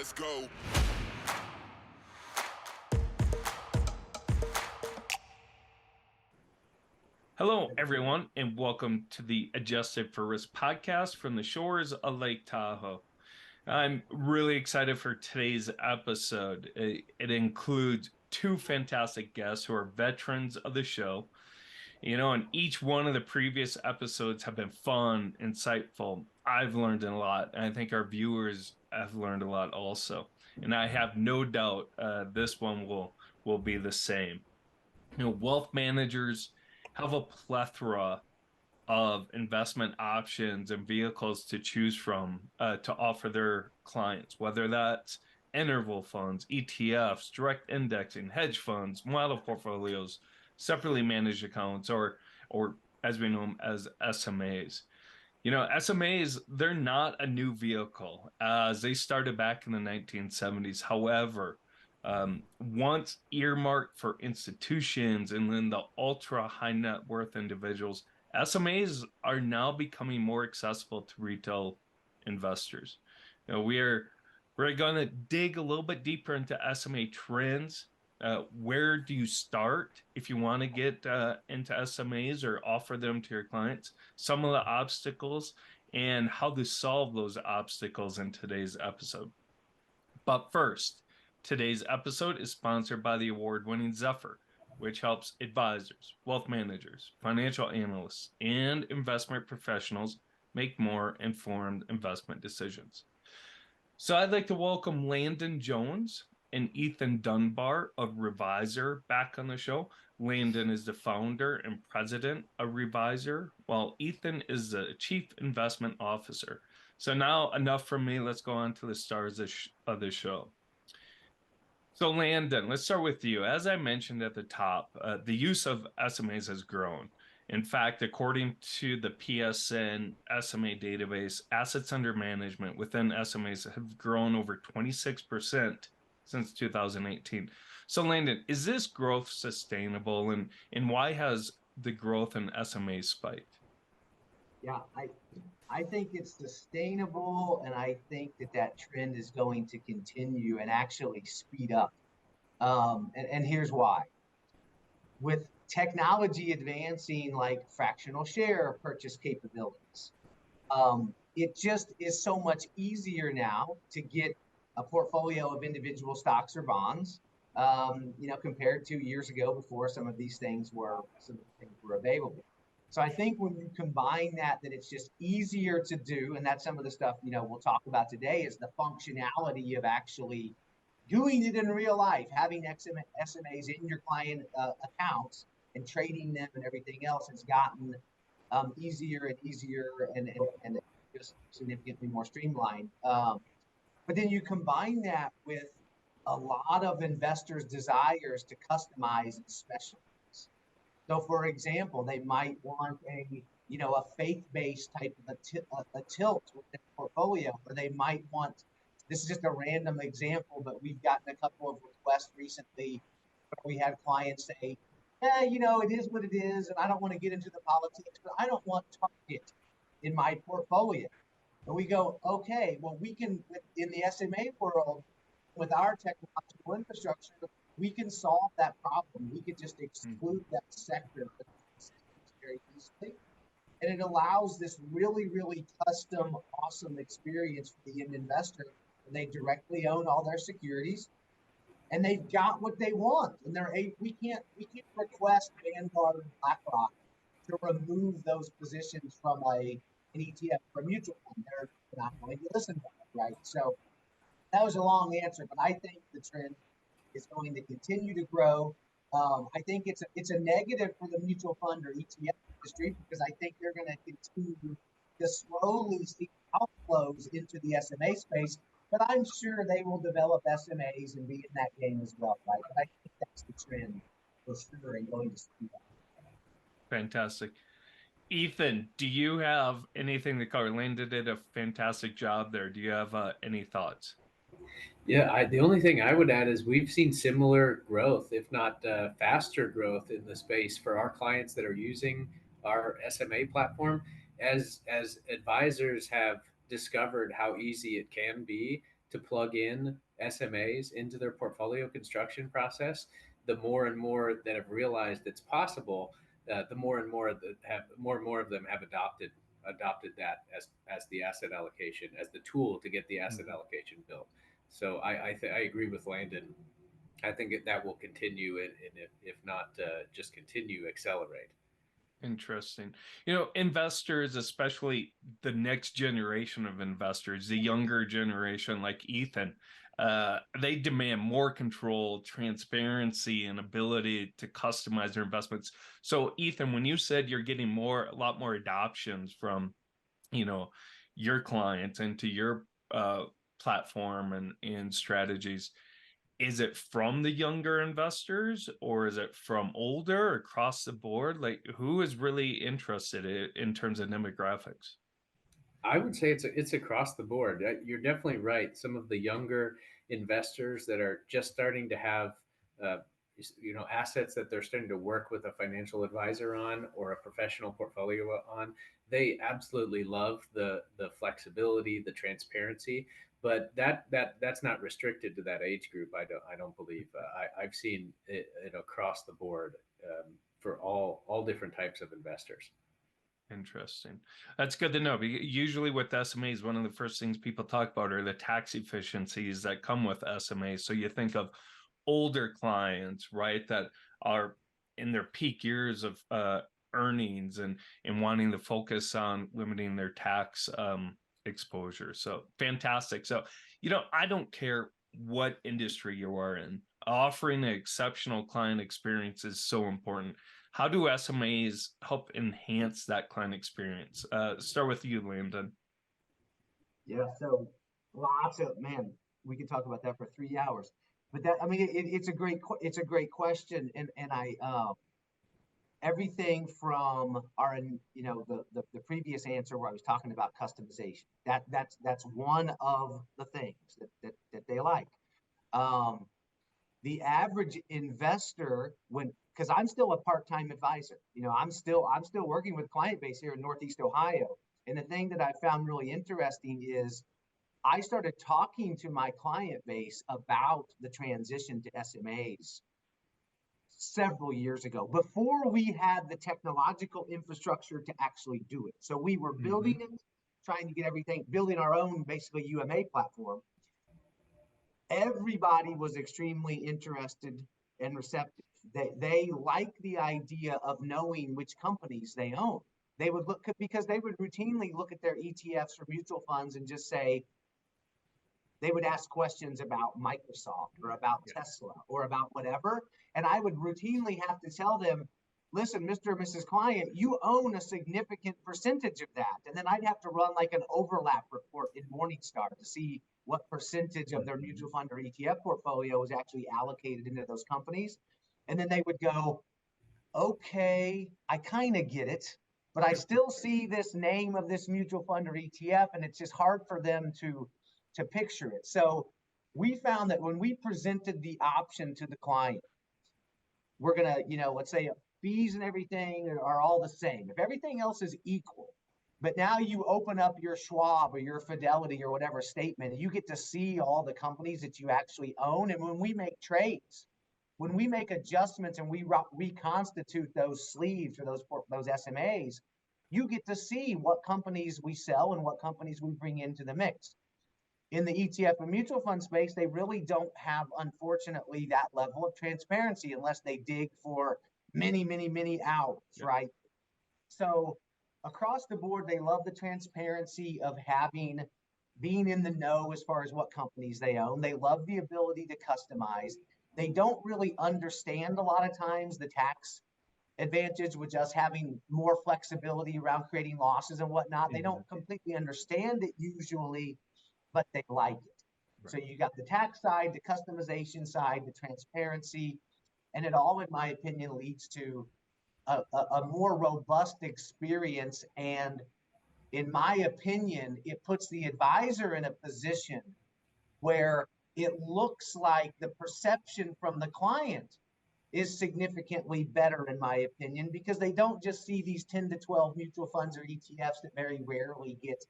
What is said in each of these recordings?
Let's go. Hello, everyone, and welcome to the Adjusted for Risk podcast from the shores of Lake Tahoe. I'm really excited for today's episode. It includes two fantastic guests who are veterans of the show. And each one of the previous episodes have been fun, insightful. I've learned a lot, and I think our viewers have learned a lot also. And I have no doubt this one will be the same. Wealth managers have a plethora of investment options and vehicles to choose from to offer their clients, whether that's interval funds, ETFs, direct indexing, hedge funds, model portfolios, separately managed accounts, or as we know them as SMAs. SMAs, they're not a new vehicle as they started back in the 1970s. However, once earmarked for institutions and then the ultra high net worth individuals, SMAs are now becoming more accessible to retail investors. We're going to dig a little bit deeper into SMA trends. Where do you start if you want to get into SMAs or offer them to your clients? Some of the obstacles and how to solve those obstacles in today's episode. But first, today's episode is sponsored by the award-winning Zephyr, which helps advisors, wealth managers, financial analysts, and investment professionals make more informed investment decisions. So I'd like to welcome Landon Jones and Ethan Dunbar of Revisor back on the show. Landon is the founder and president of Revisor, while Ethan is the chief investment officer. So now enough from me. Let's go on to the stars of the show. So Landon, let's start with you. As I mentioned at the top, the use of SMAs has grown. In fact, according to the PSN SMA database, assets under management within SMAs have grown over 26% since 2018. So Landon, is this growth sustainable and why has the growth in SMAs spiked? Yeah, I think it's sustainable, and I think that trend is going to continue and actually speed up. And here's why. With technology advancing like fractional share purchase capabilities, it just is so much easier now to get a portfolio of individual stocks or bonds, compared to years ago before some of these things were available. So I think when you combine that it's just easier to do, and that's some of the stuff, we'll talk about today is the functionality of actually doing it in real life, having SMAs in your client accounts and trading them and everything else has gotten easier and easier and just significantly more streamlined. But then you combine that with a lot of investors' desires to customize and specialize. So, for example, they might want a faith-based type of a tilt with their portfolio, or they might want. This is just a random example, but we've gotten a couple of requests recently where we had clients say, "Yeah, it is what it is, and I don't want to get into the politics, but I don't want Target in my portfolio." And we go, "Okay, well, we can in the SMA world with our technological infrastructure." We can solve that problem. We could just exclude that sector very easily. And it allows this really, really custom, awesome experience for the end investor. They directly own all their securities and they've got what they want. And we can't request Vanguard and BlackRock to remove those positions from an ETF or a mutual fund. They're not going to listen to it, right? So that was a long answer, but I think the trend is going to continue to grow. I think it's a negative for the mutual fund or ETF industry because I think they're going to continue to slowly see outflows into the SMA space. But I'm sure they will develop SMAs and be in that game as well, right? But I think that's the trend for sure and going to speed up. Fantastic. Ethan, do you have anything to cover? Landon did a fantastic job there. Do you have any thoughts? Yeah, the only thing I would add is we've seen similar growth, if not faster growth in the space for our clients that are using our SMA platform as advisors have discovered how easy it can be to plug in SMAs into their portfolio construction process, the more and more that have realized it's possible, the more and more that have more and more of them have adopted that as the asset allocation, as the tool to get the asset allocation built. So I agree with Landon. I think that will continue, and if not, just continue, accelerate. Interesting. You know, investors, especially the next generation of investors, the younger generation like Ethan, they demand more control, transparency, and ability to customize their investments. So, Ethan, when you said you're getting a lot more adoptions from, you know, your clients into your platform and strategies, is it from the younger investors or is it from older across the board? Like, who is really interested in terms of demographics? I would say it's across the board. You're definitely right. Some of the younger investors that are just starting to have, uh, assets that they're starting to work with a financial advisor on or a professional portfolio on, they absolutely love the flexibility, the transparency. But that's not restricted to that age group. I don't believe. I've seen it across the board, for all different types of investors. Interesting. That's good to know. Usually with SMAs, one of the first things people talk about are the tax efficiencies that come with SMAs. So you think of older clients, right, that are in their peak years of earnings and wanting to focus on limiting their tax exposure. So fantastic. So, you know, I don't care what industry you are in, offering an exceptional client experience is so important. How do SMAs help enhance that client experience? Start with you, Landon. Yeah, so lots of man, we could talk about that for 3 hours. But that, I mean, it's a it's a great question, and I everything from our, the previous answer where I was talking about customization. That's one of the things that they like. Um, the average investor, when because I'm still a part-time advisor, I'm still working with client base here in Northeast Ohio. And the thing that I found really interesting is I started talking to my client base about the transition to SMAs several years ago, before we had the technological infrastructure to actually do it. So we were building it, trying to get everything, building our own basically UMA platform. Everybody was extremely interested and receptive. They like the idea of knowing which companies they own. They would look because they would routinely look at their ETFs or mutual funds and just say, they would ask questions about Microsoft or about Tesla or about whatever. And I would routinely have to tell them, listen, Mr. or Mrs. Client, you own a significant percentage of that. And then I'd have to run like an overlap report in Morningstar to see what percentage of their mutual fund or ETF portfolio is actually allocated into those companies. And then they would go, okay, I kind of get it, but I still see this name of this mutual fund or ETF, and it's just hard for them to picture it. So we found that when we presented the option to the client, we're gonna, let's say fees and everything are all the same. If everything else is equal, but now you open up your Schwab or your Fidelity or whatever statement, and you get to see all the companies that you actually own. And when we make trades, when we make adjustments and we reconstitute those sleeves or those SMAs, you get to see what companies we sell and what companies we bring into the mix. In the ETF and mutual fund space, they really don't have, unfortunately, that level of transparency unless they dig for many, many, many hours, right? So across the board, they love the transparency of being in the know as far as what companies they own. They love the ability to customize. They don't really understand a lot of times the tax advantage with just having more flexibility around creating losses and whatnot. They don't completely understand it usually, but they like it. Right. So you got the tax side, the customization side, the transparency, and it all, in my opinion, leads to a more robust experience. And in my opinion, it puts the advisor in a position where it looks like the perception from the client is significantly better, in my opinion, because they don't just see these 10 to 12 mutual funds or ETFs that very rarely get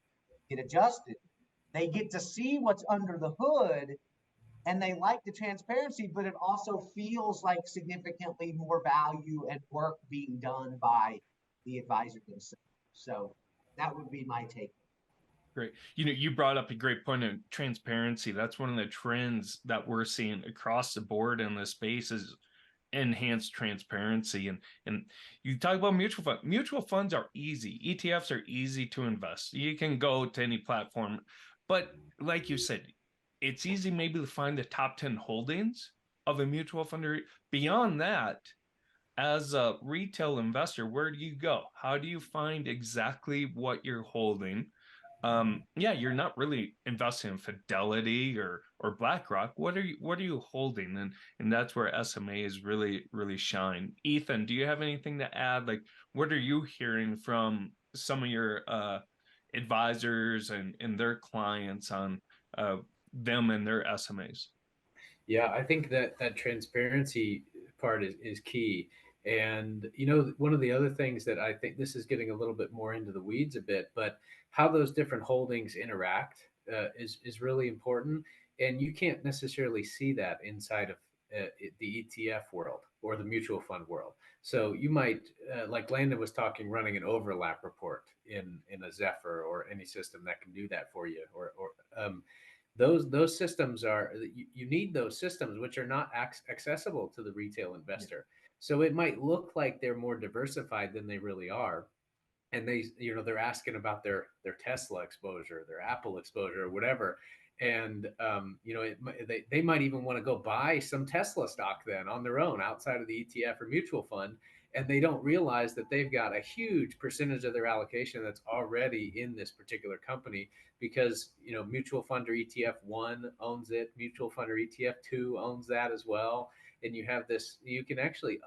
adjusted. they get to see what's under the hood and they like the transparency, but it also feels like significantly more value and work being done by the advisor themselves. So that would be my take. Great. You brought up a great point of transparency. That's one of the trends that we're seeing across the board in this space is enhanced transparency. And you talk about mutual funds. Mutual funds are easy. ETFs are easy to invest. You can go to any platform, but like you said, it's easy maybe to find the top 10 holdings of a mutual fund. Beyond that, as a retail investor, where do you go? How do you find exactly what you're holding? Yeah, you're not really investing in Fidelity or BlackRock. What are you holding? And that's where SMAs really shine. Ethan, do you have anything to add? Like, what are you hearing from some of your advisors and their clients on them and their SMAs? Yeah, I think that transparency part is key. And one of the other things that I think, this is getting a little bit more into the weeds a bit, but how those different holdings interact is really important. And you can't necessarily see that inside of the ETF world or the mutual fund world. So you might, like Landon was talking, running an overlap report in a Zephyr or any system that can do that for you, or those systems are, you need those systems, which are not accessible to the retail investor. So it might look like they're more diversified than they really are, and they're asking about their Tesla exposure, their Apple exposure, or whatever. And they might even want to go buy some Tesla stock then on their own outside of the ETF or mutual fund, and they don't realize that they've got a huge percentage of their allocation that's already in this particular company, because mutual fund or ETF one owns it, mutual fund or ETF two owns that as well. And you have this, you can actually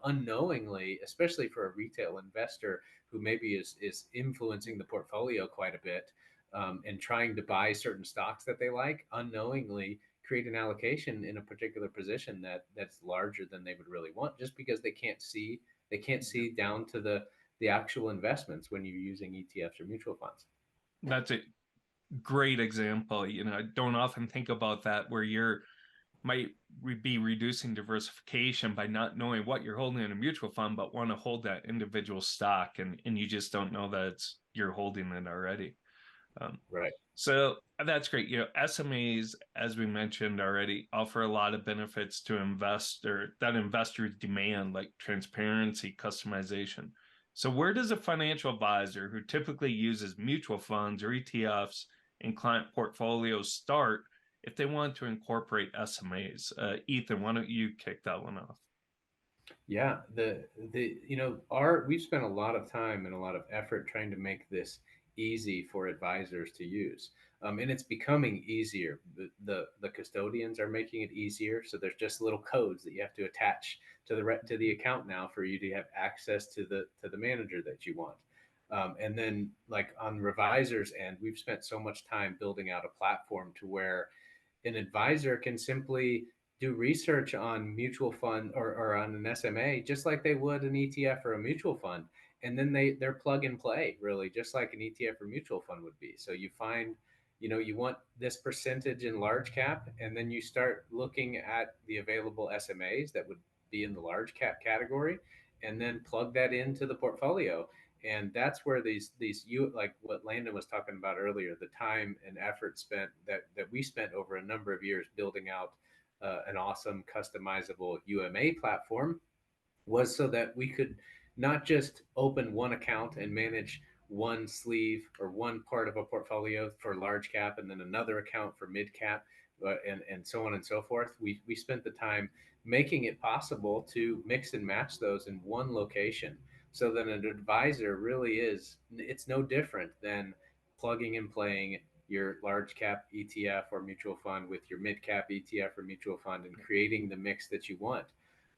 unknowingly, especially for a retail investor who maybe is influencing the portfolio quite a bit, and trying to buy certain stocks that they like, unknowingly create an allocation in a particular position that's larger than they would really want, just because they can't see down to the actual investments when you're using ETFs or mutual funds. That's a great example. I don't often think about that where you're might be reducing diversification by not knowing what you're holding in a mutual fund, but want to hold that individual stock, and you just don't know that you're holding it already. Right. So that's great. SMAs, as we mentioned already, offer a lot of benefits to that investors demand, like transparency, customization. So where does a financial advisor who typically uses mutual funds or ETFs in client portfolios start if they want to incorporate SMAs? Ethan, why don't you kick that one off? Yeah, our we've spent a lot of time and a lot of effort trying to make this easy for advisors to use, and it's becoming easier. The custodians are making it easier, so there's just little codes that you have to attach to the account now for you to have access to the manager that you want. And then, like on Revisor's end, we've spent so much time building out a platform to where an advisor can simply do research on mutual fund or on an SMA, just like they would an ETF or a mutual fund. And then they're plug and play, really, just like an ETF or mutual fund would be. So you find, you want this percentage in large cap, and then you start looking at the available SMAs that would be in the large cap category, and then plug that into the portfolio. And that's where you, like what Landon was talking about earlier, the time and effort spent that we spent over a number of years building out an awesome customizable UMA platform, was so that we could not just open one account and manage one sleeve or one part of a portfolio for large cap, and then another account for mid cap, and so on and so forth. We spent the time making it possible to mix and match those in one location, so that an advisor really it's no different than plugging and playing your large cap ETF or mutual fund with your mid cap ETF or mutual fund, and creating the mix that you want.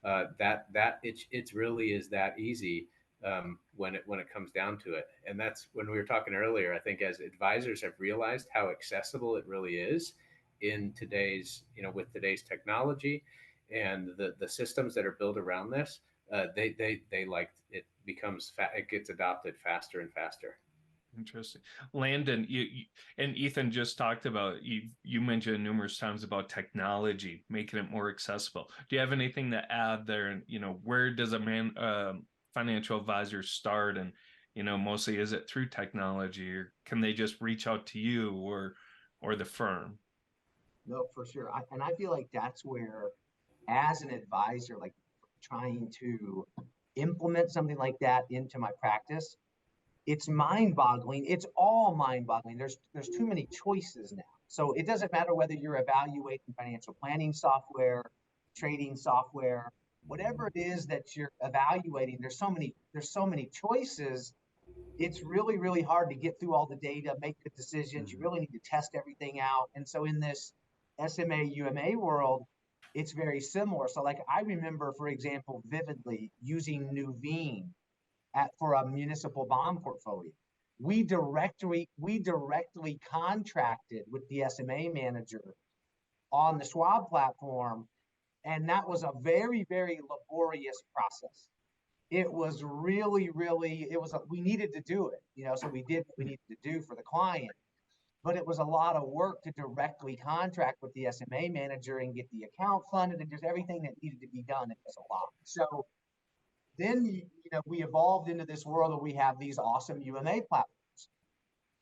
It's really is that easy, when it comes down to it. And that's when we were talking earlier. I think as advisors have realized how accessible it really is in today's, with today's technology and the systems that are built around this, they like it gets adopted faster and faster. Interesting. Landon, and Ethan just talked about, you mentioned numerous times about technology, making it more accessible. Do you have anything to add there? And, where does a financial advisor start? And, mostly is it through technology, or can they just reach out to you or the firm? No, for sure. And I feel like that's where, as an advisor, like trying to implement something like that into my practice, it's mind-boggling. It's all mind-boggling. There's too many choices now. So it doesn't matter whether you're evaluating financial planning software, trading software, whatever it is that you're evaluating, there's so many choices. It's really, really hard to get through all the data, make good decisions. You really need to test everything out. And so in this SMA UMA world, it's very similar. So like I remember, for example, vividly using Nuveen for a municipal bond portfolio. We directly contracted with the SMA manager on the Schwab platform, and that was a very, very laborious process. It was really, really, we needed to do it, so we did what we needed to do for the client, but it was a lot of work to directly contract with the SMA manager and get the account funded and just everything that needed to be done. It was a lot. So then, we evolved into this world where we have these awesome UMA platforms.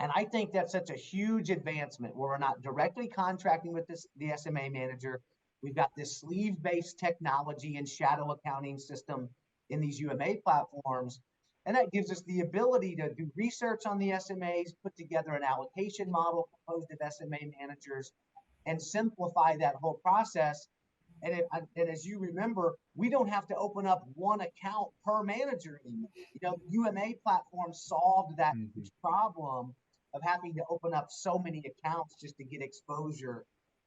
And I think that's such a huge advancement where we're not directly contracting with the SMA manager. We've got this sleeve-based technology and shadow accounting system in these UMA platforms. And that gives us the ability to do research on the SMAs, put together an allocation model composed of SMA managers, and simplify that whole process. And as you remember, we don't have to open up one account per manager anymore. UMA platform solved that problem of having to open up so many accounts just to get exposure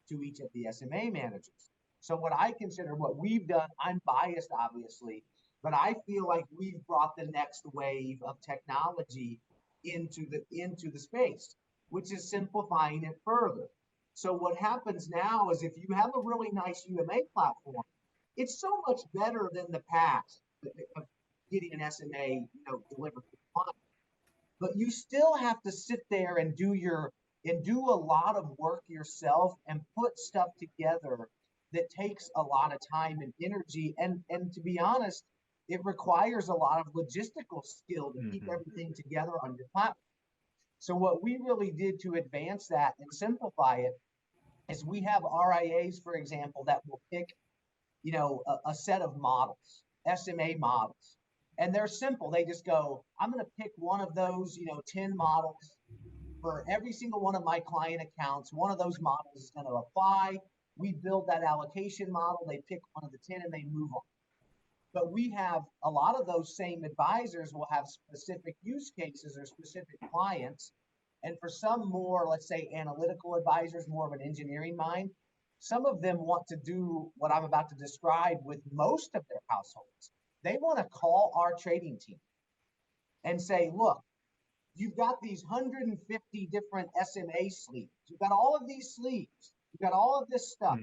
to each of the SMA managers. So what I consider what we've done, I'm biased obviously, but I feel like we've brought the next wave of technology into the space, which is simplifying it further. So what happens now is if you have a really nice UMA platform, it's so much better than the past of getting an SMA, delivered to the client. But you still have to sit there and do a lot of work yourself and put stuff together that takes a lot of time and energy. And to be honest, it requires a lot of logistical skill to keep everything together on your platform. So what we really did to advance that and simplify it is we have RIAs, for example, that will pick, a set of models, SMA models. And they're simple. They just go, I'm going to pick one of those, 10 models for every single one of my client accounts. One of those models is going to apply. We build that allocation model. They pick one of the 10 and they move on. But we have a lot of those same advisors will have specific use cases or specific clients. And for some more, let's say, analytical advisors, more of an engineering mind, some of them want to do what I'm about to describe with most of their households. They want to call our trading team and say, look, you've got these 150 different SMA sleeves. You've got all of these sleeves. You've got all of this stuff.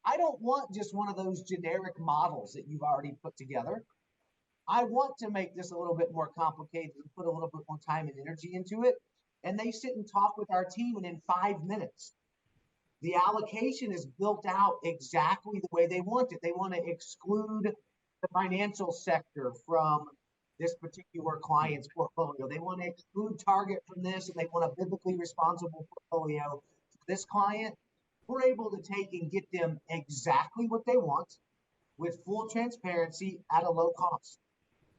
I don't want just one of those generic models that you've already put together. I want to make this a little bit more complicated and put a little bit more time and energy into it. And they sit and talk with our team, and in 5 minutes, the allocation is built out exactly the way they want it. They want to exclude the financial sector from this particular client's portfolio. They want to exclude Target from this, and they want a biblically responsible portfolio for this client. We're able to take and get them exactly what they want with full transparency at a low cost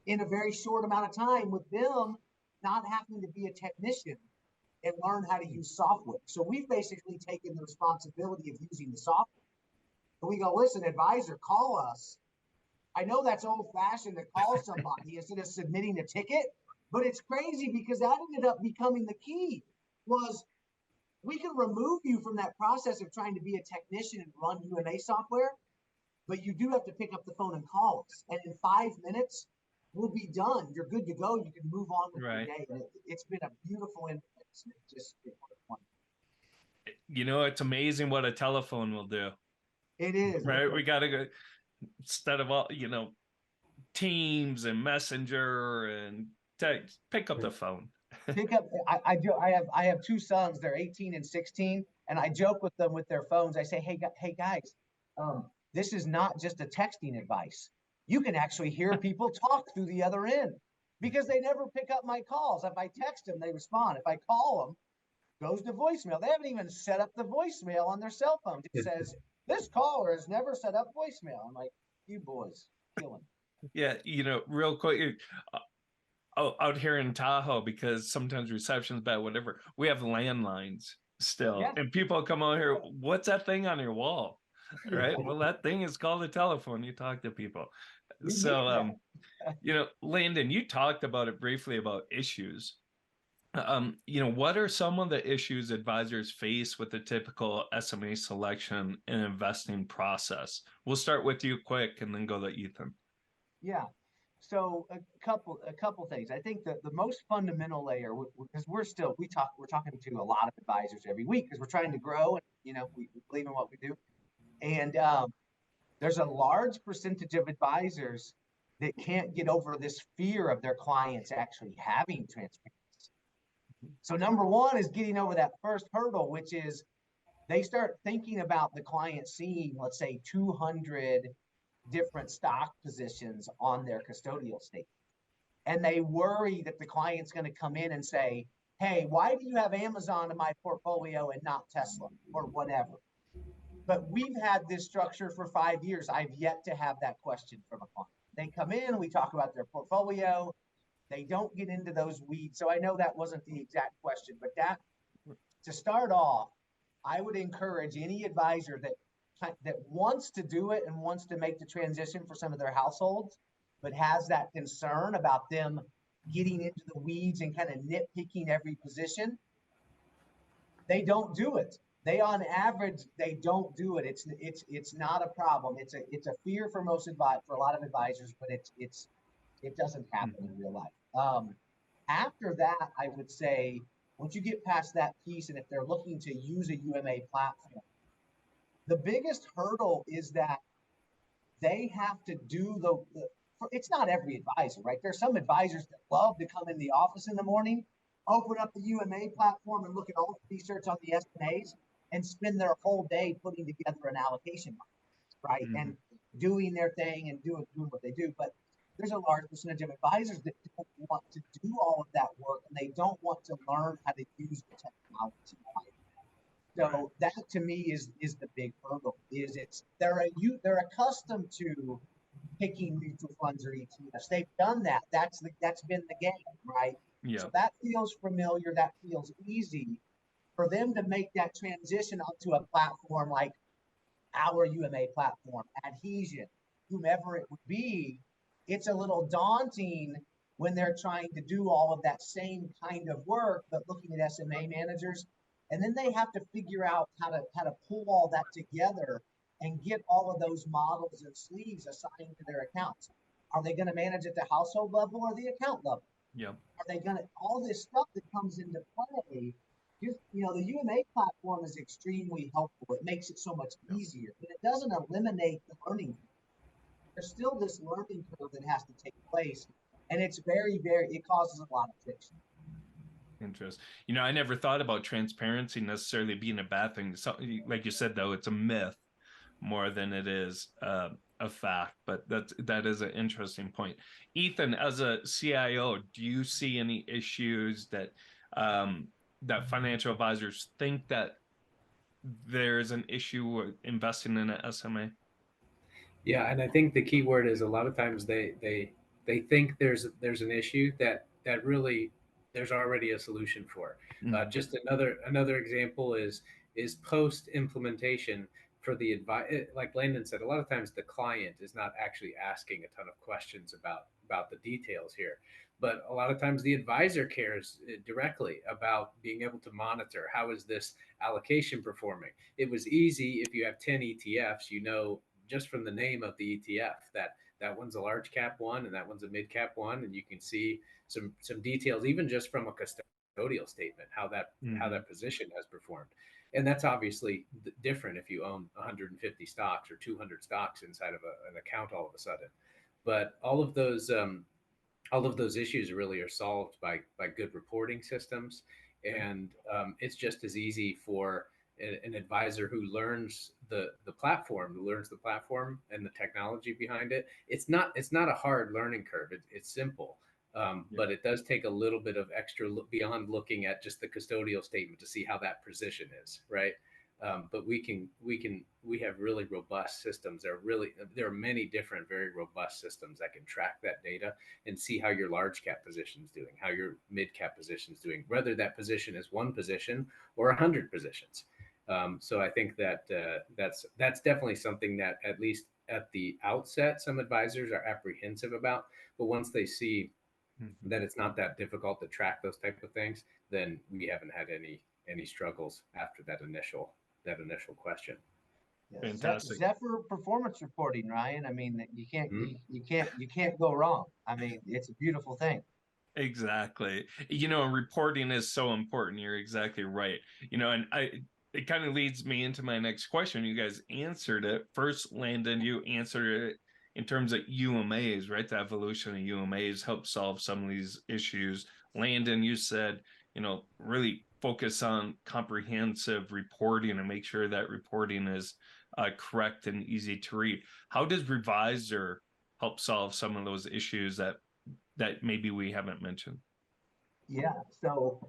in a very short amount of time, with them not having to be a technician and learn how to use software. So we've basically taken the responsibility of using the software. And we go, listen, advisor, call us. I know that's old fashioned to call somebody instead of submitting a ticket, but it's crazy because that ended up becoming the key. Was we can remove you from that process of trying to be a technician and run UMA software, but you do have to pick up the phone and call us. And in 5 minutes, we'll be done. You're good to go. You can move on with your day. And it's been a beautiful influence. It's amazing what a telephone will do. It is. Right? We got to go, instead of all, Teams and Messenger and text, pick up the phone. pick up. I have two sons. They're 18 and 16, and I joke with them with their phones. I say, hey guys, this is not just a texting advice. You can actually hear people talk through the other end because they never pick up my calls. If I text them, they respond. If I call them, goes to voicemail. They haven't even set up the voicemail on their cell phone. It says this caller has never set up voicemail. I'm like, you boys, killing. Yeah, real quick, out here in Tahoe, because sometimes reception's bad, whatever, we have landlines still. Yeah. And people come out here, what's that thing on your wall? Right? Well, that thing is called a telephone. You talk to people. So, Landon, you talked about it briefly about issues. What are some of the issues advisors face with the typical SMA selection and investing process? We'll start with you quick and then go to Ethan. Yeah. So a couple things. I think that the most fundamental layer, because we're talking to a lot of advisors every week because we're trying to grow and we believe in what we do. And there's a large percentage of advisors that can't get over this fear of their clients actually having transparency. So number one is getting over that first hurdle, which is they start thinking about the client seeing, let's say, 200 different stock positions on their custodial statement. And they worry that the client's going to come in and say, hey, why do you have Amazon in my portfolio and not Tesla or whatever? But we've had this structure for 5 years. I've yet to have that question from a client. They come in, we talk about their portfolio. They don't get into those weeds. So I know that wasn't the exact question, but to start off, I would encourage any advisor that wants to do it and wants to make the transition for some of their households, but has that concern about them getting into the weeds and kind of nitpicking every position, they don't do it. They, on average, they don't do it. It's not a problem. It's a fear for for a lot of advisors, but it doesn't happen in real life. After that, I would say once you get past that piece, and if they're looking to use a UMA platform, the biggest hurdle is that they have to do it's not every advisor, right? There's some advisors that love to come in the office in the morning, open up the UMA platform and look at all the research on the SMAs and spend their whole day putting together an allocation, right? Mm-hmm. And doing their thing and doing what they do. But there's a large percentage of advisors that don't want to do all of that work and they don't want to learn how to use the technology. So that to me is the big hurdle. They're accustomed to picking mutual funds or ETFs. They've done that. That's been the game, right? Yeah. So that feels familiar. That feels easy for them to make that transition onto a platform like our UMA platform, Adhesion, whomever it would be. It's a little daunting when they're trying to do all of that same kind of work, but looking at SMA managers. And then they have to figure out how to pull all that together and get all of those models and sleeves assigned to their accounts. Are they going to manage at the household level or the account level? Yeah. Are they going to, all this stuff that comes into play, the UMA platform is extremely helpful. It makes it so much easier, but it doesn't eliminate the learning curve. There's still this learning curve that has to take place. And it's it causes a lot of friction. Interesting. I never thought about transparency necessarily being a bad thing. So, like you said, though, it's a myth more than it is a fact. But that is an interesting point. Ethan, as a CIO, do you see any issues that that financial advisors think that there's an issue with investing in an SMA? Yeah, and I think the key word is a lot of times they think there's an issue that really there's already a solution for. Just another example is post implementation for the advice. Like Landon said, a lot of times the client is not actually asking a ton of questions about the details here, but a lot of times the advisor cares directly about being able to monitor how is this allocation performing. It was easy if you have 10 ETFs, just from the name of the ETF that one's a large cap one and that one's a mid cap one, and you can see some details even just from a custodial statement how that position has performed. And that's obviously different if you own 150 stocks or 200 stocks inside of an account all of a sudden. But all of those all of those issues really are solved by good reporting systems, and it's just as easy for an advisor who learns the platform, and the technology behind it. It's not a hard learning curve. It's simple, Yeah. but it does take a little bit of extra look beyond looking at just the custodial statement to see how that position is, right? But we have really robust systems. There are many different very robust systems that can track that data and see how your large cap position is doing, how your mid cap position is doing, whether that position is one position or 100 positions. So I think that that's definitely something that, at least at the outset, some advisors are apprehensive about. But once they see Mhm. that it's not that difficult to track those type of things, then we haven't had any struggles after that initial question. Yeah, Fantastic. Zephyr performance reporting, Ryan. I mean, Mhm. you can't go wrong. I mean, it's a beautiful thing. Exactly. Reporting is so important. You're exactly right. And it kind of leads me into my next question. You guys answered it. First, Landon, you answered it in terms of UMAs, right? The evolution of UMAs help solve some of these issues. Landon, you said, really focus on comprehensive reporting and make sure that reporting is correct and easy to read. How does Revisor help solve some of those issues that maybe we haven't mentioned? Yeah. So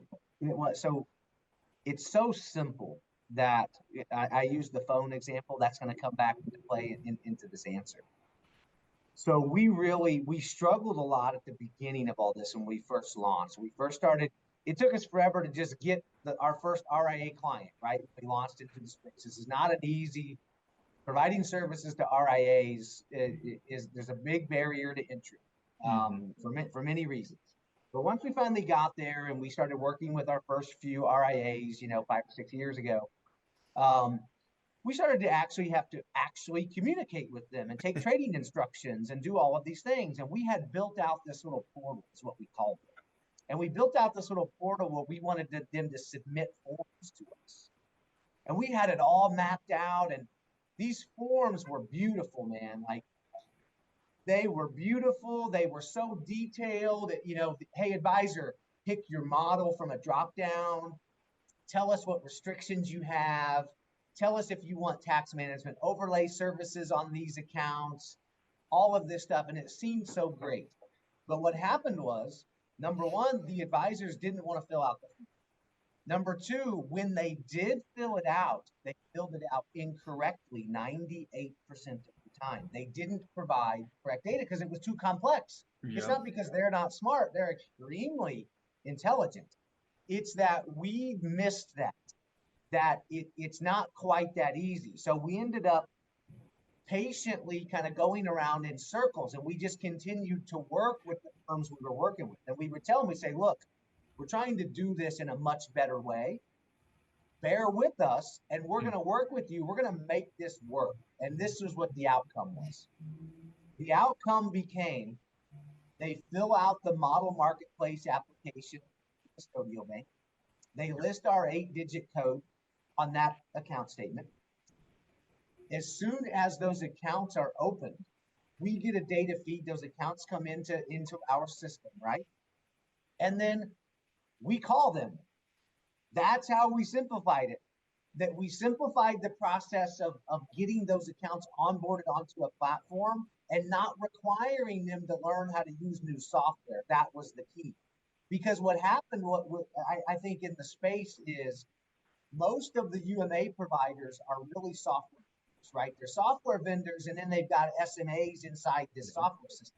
it's so simple that I use the phone example. That's going to come back into play into this answer. So we struggled a lot at the beginning of all this when we first launched. We first started. It took us forever to just get our first RIA client, right? We launched into the space. This is not an easy providing services to RIAs is there's a big barrier to entry Mm-hmm. for many reasons. But once we finally got there and we started working with our first few RIAs, 5 or 6 years ago, um, we started to actually have to actually communicate with them and take trading instructions and do all of these things. And we had built out this little portal, is what we called it. And we built out this little portal where we wanted them to submit forms to us. And we had it all mapped out. And these forms were beautiful, man. Like they were beautiful. They were so detailed that, hey, advisor, pick your model from a drop down. Tell us what restrictions you have. Tell us if you want tax management overlay services on these accounts, all of this stuff. And it seemed so great. But what happened was, number one, the advisors didn't want to fill out the form. Number two, when they did fill it out, they filled it out incorrectly 98% of the time. They didn't provide correct data because it was too complex. It's Yep. not because they're not smart, they're extremely intelligent. It's that we missed that it's not quite that easy. So we ended up patiently kind of going around in circles, and we just continued to work with the firms we were working with. And we would tell them, we say, look, we're trying to do this in a much better way. Bear with us, and we're going to work with you. We're going to make this work. And this is what the outcome was. The outcome became they fill out the model marketplace application, custodial bank. They list our 8-digit code on that account statement. As soon as those accounts are opened, we get a data feed. Those accounts come into our system, right? And then we call them. That's how we simplified it. That we simplified the process of getting those accounts onboarded onto a platform and not requiring them to learn how to use new software. That was the key. Because what happened, I think in the space is most of the UMA providers are really software vendors, right? They're software vendors, and then they've got SMAs inside this software system.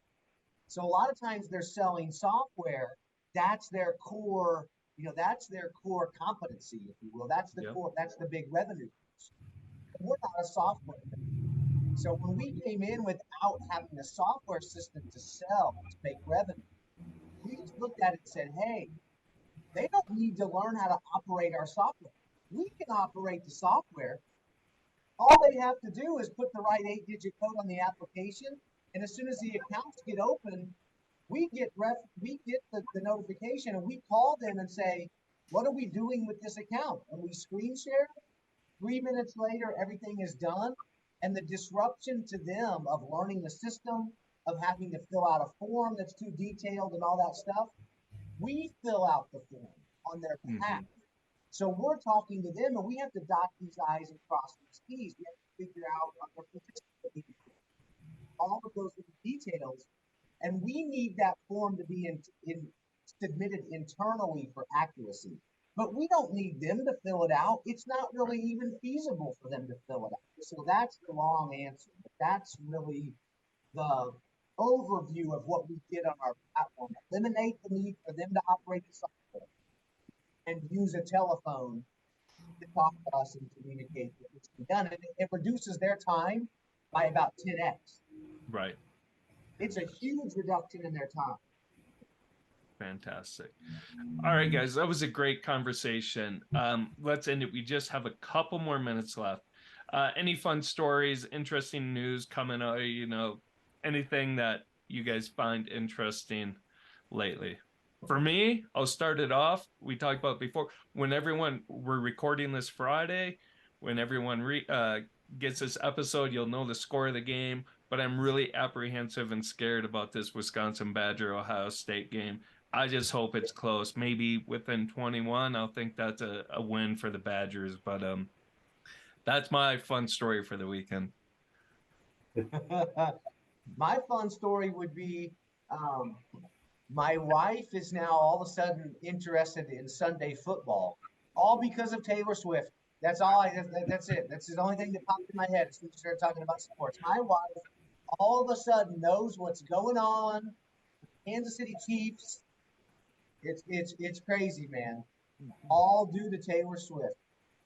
So a lot of times they're selling software. That's their core, that's their core competency, if you will. That's the Yep. core, that's the big revenue. We're not a software vendor. So when we came in without having a software system to sell to make revenue, we just looked at it and said, hey, they don't need to learn how to operate our software. We can operate the software. All they have to do is put the right 8-digit code on the application, and as soon as the accounts get open, we get the notification, and we call them and say, what are we doing with this account? And we screen share. 3 minutes later, everything is done, and the disruption to them of learning the system, of having to fill out a form that's too detailed and all that stuff. We fill out the form on their behalf. So we're talking to them and we have to dot these I's and cross these T's. We have to figure out all of those details. And we need that form to be submitted internally for accuracy. But we don't need them to fill it out. It's not really even feasible for them to fill it out. So that's the long answer. But that's really the overview of what we did on our platform. Eliminate the need for them to operate the software and use a telephone to talk to us and communicate what needs to be done. And it reduces their time by about 10x. Right. It's a huge reduction in their time. Fantastic. All right, guys, that was a great conversation. Let's end it. We just have a couple more minutes left. Any fun stories, interesting news coming out, anything that you guys find interesting lately? For me, I'll start it off. We talked about before, we're recording this Friday, when everyone gets this episode, you'll know the score of the game, but I'm really apprehensive and scared about this Wisconsin Badger Ohio State game. I just hope it's close. Maybe within 21, I'll think that's a win for the Badgers, but that's my fun story for the weekend. My fun story would be my wife is now all of a sudden interested in Sunday football, all because of Taylor Swift. That's it. That's the only thing that popped in my head as soon as we started talking about sports. My wife all of a sudden knows what's going on. Kansas City Chiefs. It's crazy, man. All due to Taylor Swift.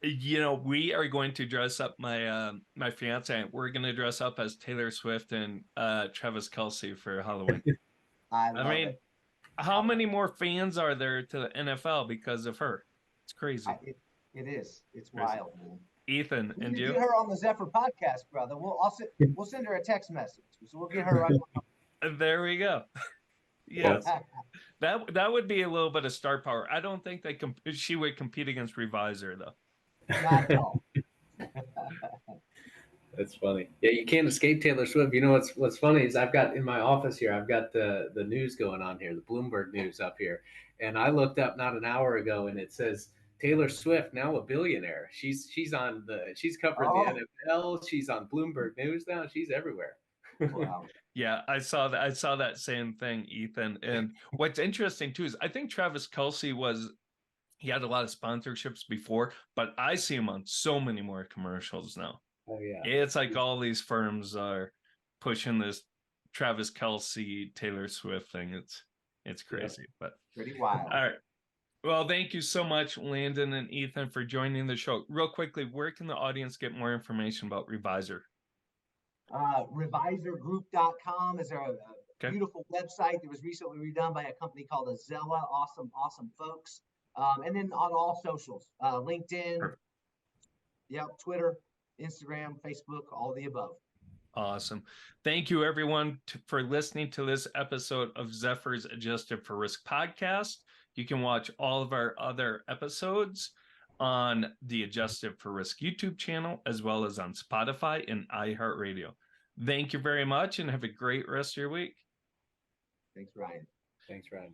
We are going to dress up my fiance. We're going to dress up as Taylor Swift and Travis Kelce for Halloween. I mean, it. How many more fans are there to the NFL because of her? It's crazy. It is. It's crazy. Wild, man. Ethan, and you? Get her on the Zephyr podcast, brother. We'll send her a text message. So we'll get her right. There we go. Yes. That would be a little bit of star power. I don't think she would compete against Revisor though. Not at all. That's funny. Yeah, you can't escape Taylor Swift. You know what's funny is I've got in my office here, I've got the news going on here, the Bloomberg news up here, and I looked up not an hour ago, and it says Taylor Swift now a billionaire. She's covering the NFL. She's on Bloomberg News now. She's everywhere. Wow. Yeah, I saw that same thing, Ethan. And what's interesting too is I think Travis Kelce he had a lot of sponsorships before, but I see him on so many more commercials now. Oh yeah. It's like all these firms are pushing this Travis Kelce, Taylor Swift thing. It's crazy, but pretty wild. All right. Well, thank you so much, Landon and Ethan, for joining the show. Real quickly, where can the audience get more information about Revisor? Revisorgroup.com is a beautiful website that was recently redone by a company called Azella. Awesome folks. And then on all socials, LinkedIn, Twitter, Instagram, Facebook, all the above. Awesome. Thank you, everyone, for listening to this episode of Zephyr's Adjusted for Risk podcast. You can watch all of our other episodes on the Adjusted for Risk YouTube channel, as well as on Spotify and iHeartRadio. Thank you very much and have a great rest of your week. Thanks, Ryan. Thanks, Ryan.